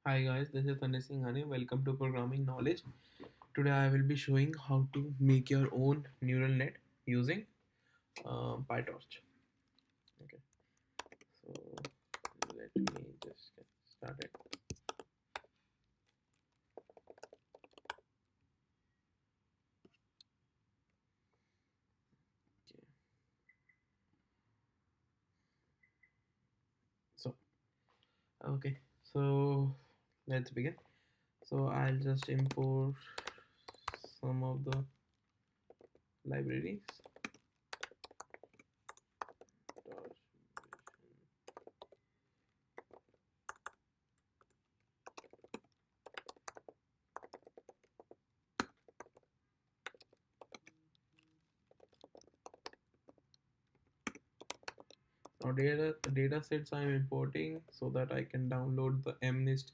Hi guys, this is Tanay Singhani. Welcome to Programming Knowledge. Today I will be showing how to make your own neural net using Pytorch. Okay, so let me just get started. Okay, so okay, so let's begin. So I'll just import some of the libraries. Now data sets I'm importing so that I can download the MNIST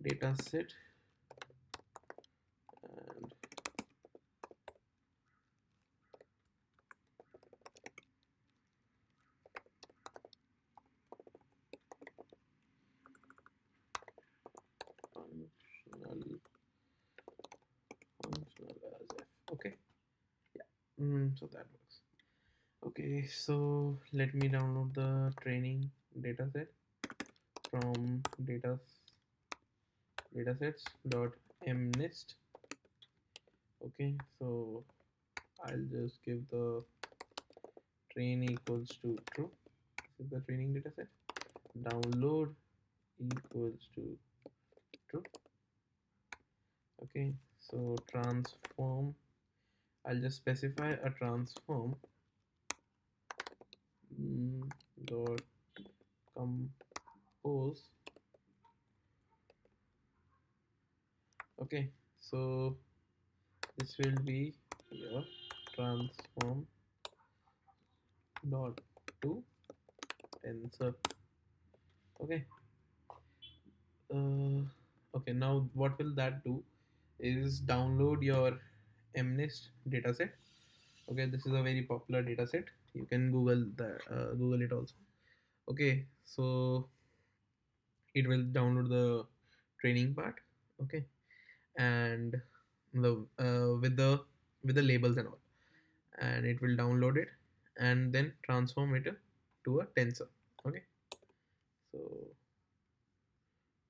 data set and functional functional as f. Okay, yeah. So that works. Okay, so let me download the training dataset from datasets dot mnist. Okay, so I'll just give the train equals to true. This is the training dataset. Download equals to true. Okay, so transform. I'll just specify a transform dot compose. Okay, so this will be your transform dot to tensor. Okay, uh, okay, now what will that do is download your mnist dataset. Okay, this is a very popular dataset. You can google it also. Okay, so it will download the training part. Okay, and the with the labels and all, and it will download it and then transform it to a tensor. Okay, so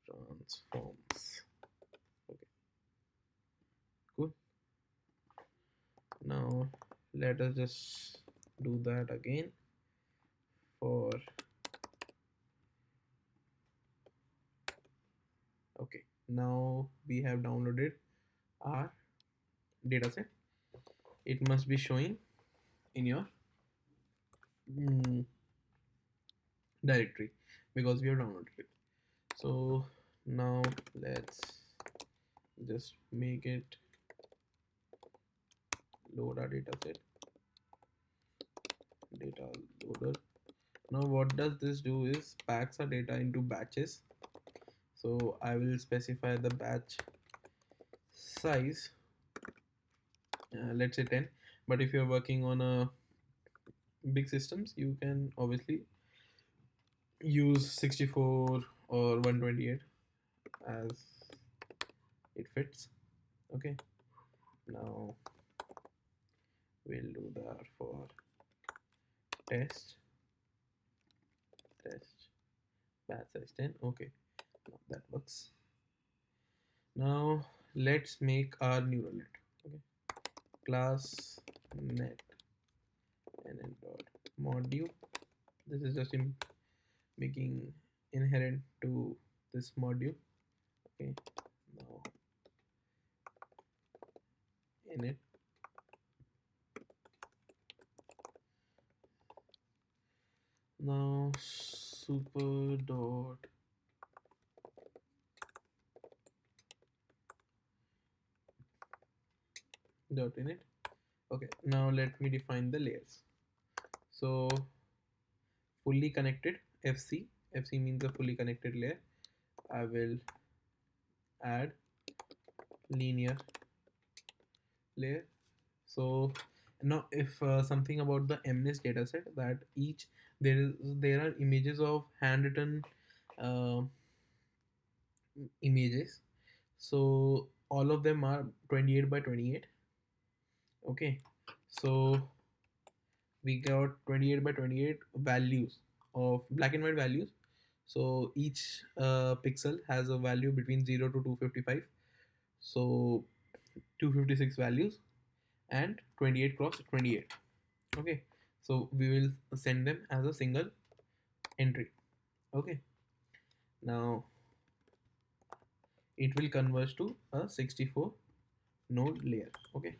transforms. Okay, cool. Now let us just do that again for. Okay, now we have downloaded our dataset. It must be showing in your mm, directory because we have downloaded it. So now let's just make it load our dataset. Data loader. Now what does this do is packs our data into batches. So I will specify the batch size, let's say 10. But if you're working on a big systems, you can obviously use 64 or 128 as it fits. Okay, now we'll do that for test batch size 10. Okay, now that works. Now let's make our neural net. Okay, class net and dot module. This is just making inherent to this module. Okay, now init. Now super dot init. Okay, now let me define the layers. So fully connected fc means a fully connected layer. I will add linear layer. So now if something about the mnist dataset, that each there are images of handwritten uh, images. So all of them are 28 by 28. Okay, so we got 28 by 28 values of black and white values. So each pixel has a value between 0 to 255. So 256 values and 28 cross 28. Okay, so we will send them as a single entry. Okay, now it will converge to a 64 node layer. Okay,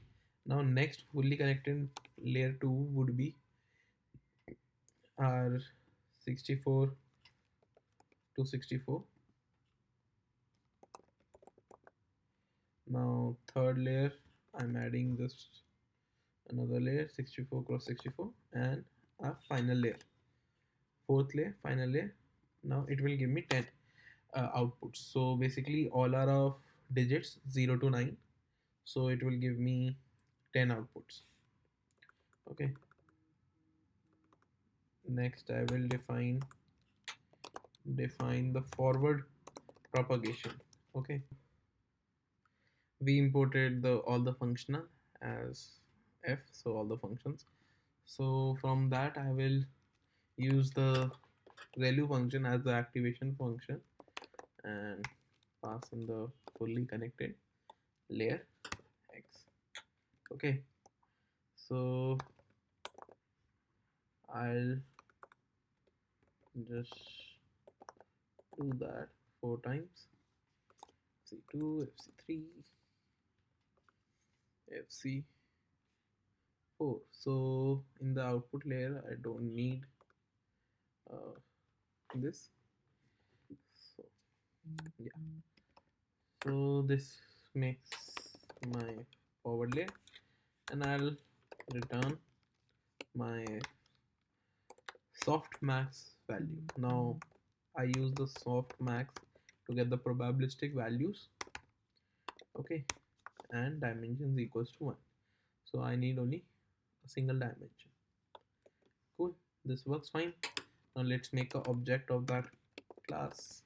now next fully connected layer 2 would be our 64 to 64. Now third layer, I'm adding just another layer 64 cross 64 and a final layer, fourth layer, final layer. Now it will give me 10 outputs. So basically all are of digits 0 to 9, so it will give me 10 outputs. Okay, next I will define the forward propagation. Okay, we imported the all the functional as f, so all the functions. So from that I will use the ReLU function as the activation function and pass in the fully connected layer x. Okay, so I'll just do that 4 times. FC2, FC3, FC4. So in the output layer I don't need uh, this. So yeah, so this makes my forward layer, and I'll return my softmax value. Now I use the softmax to get the probabilistic values. Okay, and dimensions equals to 1. So I need only a single dimension. Cool, this works fine. Now let's make an object of that class,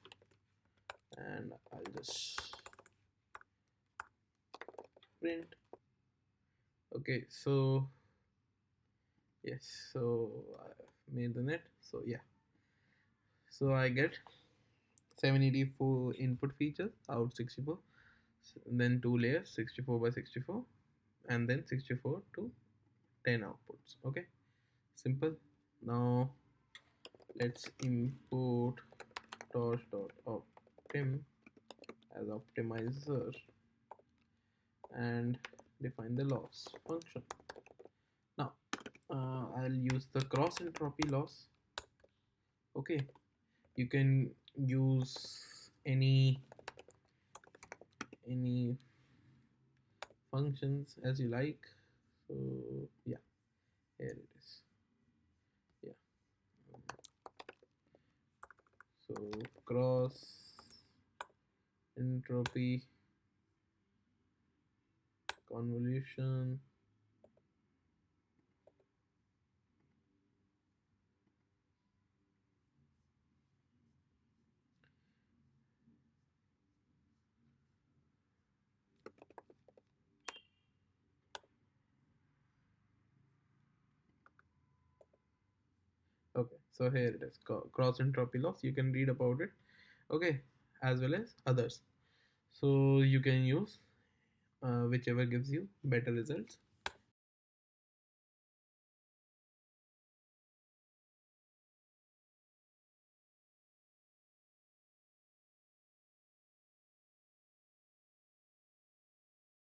and I'll just print. Okay, so yes, so I made the net. So yeah, so I get 784 input features, out 64, then two layers 64 by 64, and then 64 to 10 outputs. Okay, simple. Now let's import torch.optim as optimizer and define the loss function. Now I'll use the cross entropy loss. Okay, you can use any functions as you like. So yeah, here it is. Yeah, so cross entropy convolution. Okay, so here it is, cross entropy loss. You can read about it. Okay, as well as others. So you can use whichever gives you better results.